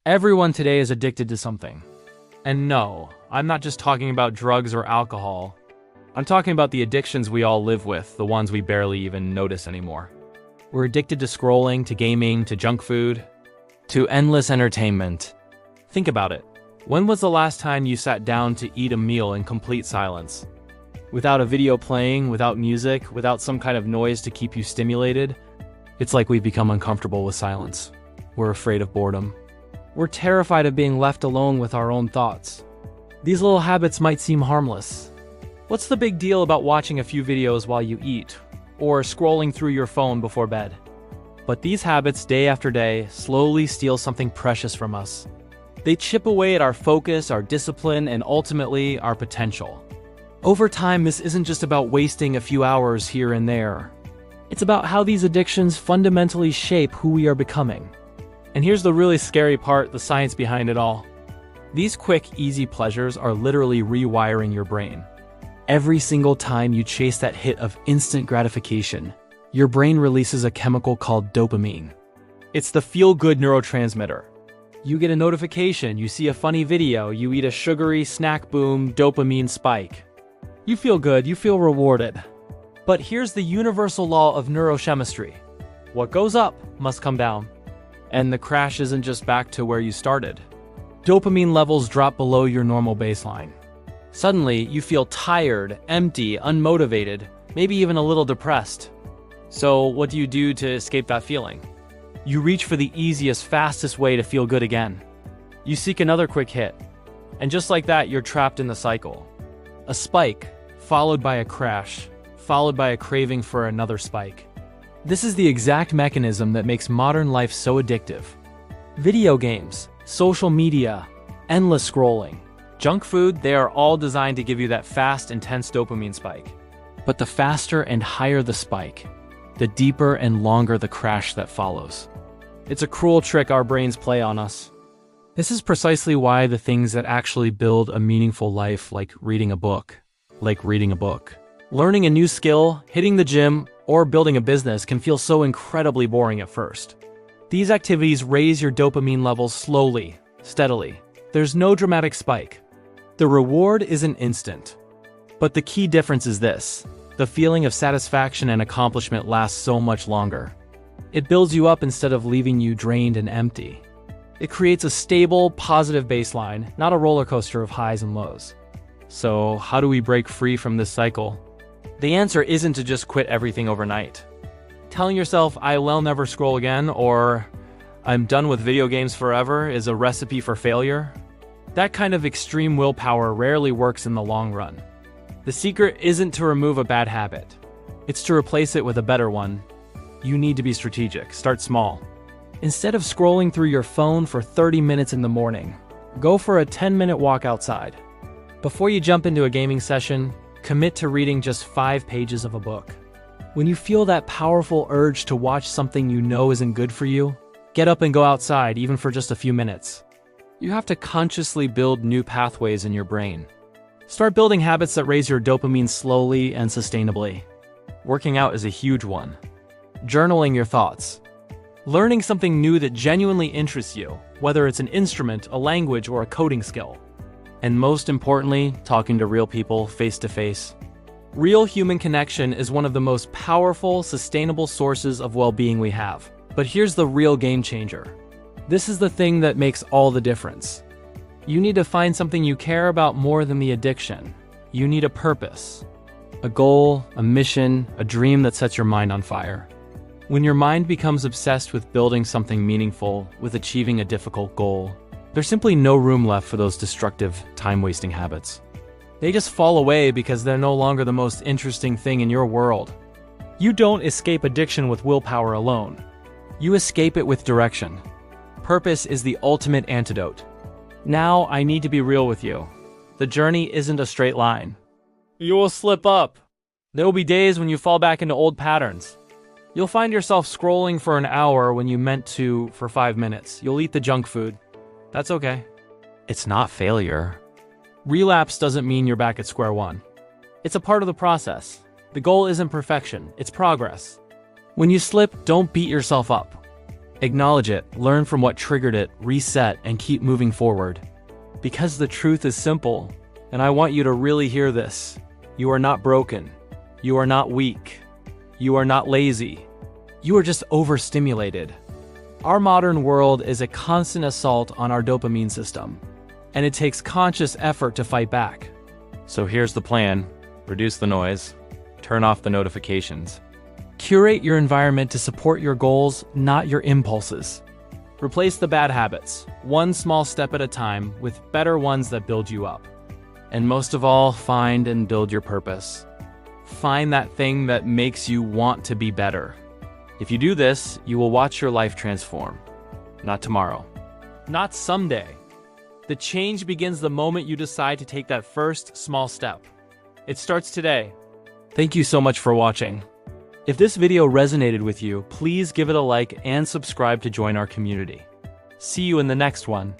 Everyone today is addicted to something. And no, I'm not just talking about drugs or alcohol. I'm talking about the addictions we all live with, the ones we barely even notice anymore. We're addicted to scrolling, to gaming, to junk food, to endless entertainment. Think about it. When was the last time you sat down to eat a meal in complete silence? Without a video playing, without music, without some kind of noise to keep you stimulated? It's like we've become uncomfortable with silence. We're afraid of boredom. We're terrified of being left alone with our own thoughts. These little habits might seem harmless. What's the big deal about watching a few videos while you eat, or scrolling through your phone before bed? But these habits, day after day, slowly steal something precious from us. They chip away at our focus, our discipline, and ultimately, our potential. Over time, this isn't just about wasting a few hours here and there. It's about how these addictions fundamentally shape who we are becoming. And here's the really scary part, the science behind it all. These quick, easy pleasures are literally rewiring your brain. Every single time you chase that hit of instant gratification, your brain releases a chemical called dopamine. It's the feel-good neurotransmitter. You get a notification, you see a funny video, you eat a sugary snack, boom, dopamine spike. You feel good, you feel rewarded. But here's the universal law of neurochemistry. What goes up must come down. And the crash isn't just back to where you started. Dopamine levels drop below your normal baseline. Suddenly, you feel tired, empty, unmotivated, maybe even a little depressed. So what do you do to escape that feeling? You reach for the easiest, fastest way to feel good again. You seek another quick hit. And just like that, you're trapped in the cycle. A spike, followed by a crash, followed by a craving for another spike. This is the exact mechanism that makes modern life so addictive. Video games, social media, endless scrolling, junk food, they are all designed to give you that fast, intense dopamine spike. But the faster and higher the spike, the deeper and longer the crash that follows. It's a cruel trick our brains play on us. This is precisely why the things that actually build a meaningful life, like reading a book, learning a new skill, hitting the gym, or building a business can feel so incredibly boring at first. These activities raise your dopamine levels slowly, steadily. There's no dramatic spike. The reward isn't instant. But the key difference is this: the feeling of satisfaction and accomplishment lasts so much longer. It builds you up instead of leaving you drained and empty. It creates a stable, positive baseline, not a roller coaster of highs and lows. So, how do we break free from this cycle? The answer isn't to just quit everything overnight. Telling yourself, I will never scroll again, or I'm done with video games forever, is a recipe for failure. That kind of extreme willpower rarely works in the long run. The secret isn't to remove a bad habit. It's to replace it with a better one. You need to be strategic. Start small. Instead of scrolling through your phone for 30 minutes in the morning, go for a 10-minute walk outside. Before you jump into a gaming session, commit to reading just 5 pages of a book. When you feel that powerful urge to watch something you know isn't good for you, get up and go outside, even for just a few minutes. You have to consciously build new pathways in your brain. Start building habits that raise your dopamine slowly and sustainably. Working out is a huge one. Journaling your thoughts. Learning something new that genuinely interests you, whether it's an instrument, a language, or a coding skill. And most importantly, talking to real people face to face. Real human connection is one of the most powerful, sustainable sources of well-being we have. But here's the real game changer. This is the thing that makes all the difference. You need to find something you care about more than the addiction. You need a purpose, a goal, a mission, a dream that sets your mind on fire. When your mind becomes obsessed with building something meaningful, with achieving a difficult goal, there's simply no room left for those destructive, time-wasting habits. They just fall away because they're no longer the most interesting thing in your world. You don't escape addiction with willpower alone. You escape it with direction. Purpose is the ultimate antidote. Now, I need to be real with you. The journey isn't a straight line. You will slip up. There will be days when you fall back into old patterns. You'll find yourself scrolling for an hour when you meant to for 5 minutes. You'll eat the junk food. That's okay. It's not failure. Relapse doesn't mean you're back at square one. It's a part of the process. The goal isn't perfection, it's progress. When you slip, don't beat yourself up. Acknowledge it, learn from what triggered it, reset, and keep moving forward. Because the truth is simple, and I want you to really hear this. You are not broken. You are not weak. You are not lazy. You are just overstimulated. Our modern world is a constant assault on our dopamine system, and it takes conscious effort to fight back. So here's the plan. Reduce the noise. Turn off the notifications. Curate your environment to support your goals, not your impulses. Replace the bad habits, one small step at a time, with better ones that build you up. And most of all, find and build your purpose. Find that thing that makes you want to be better. If you do this, you will watch your life transform. Not tomorrow. Not someday. The change begins the moment you decide to take that first small step. It starts today. Thank you so much for watching. If this video resonated with you, please give it a like and subscribe to join our community. See you in the next one.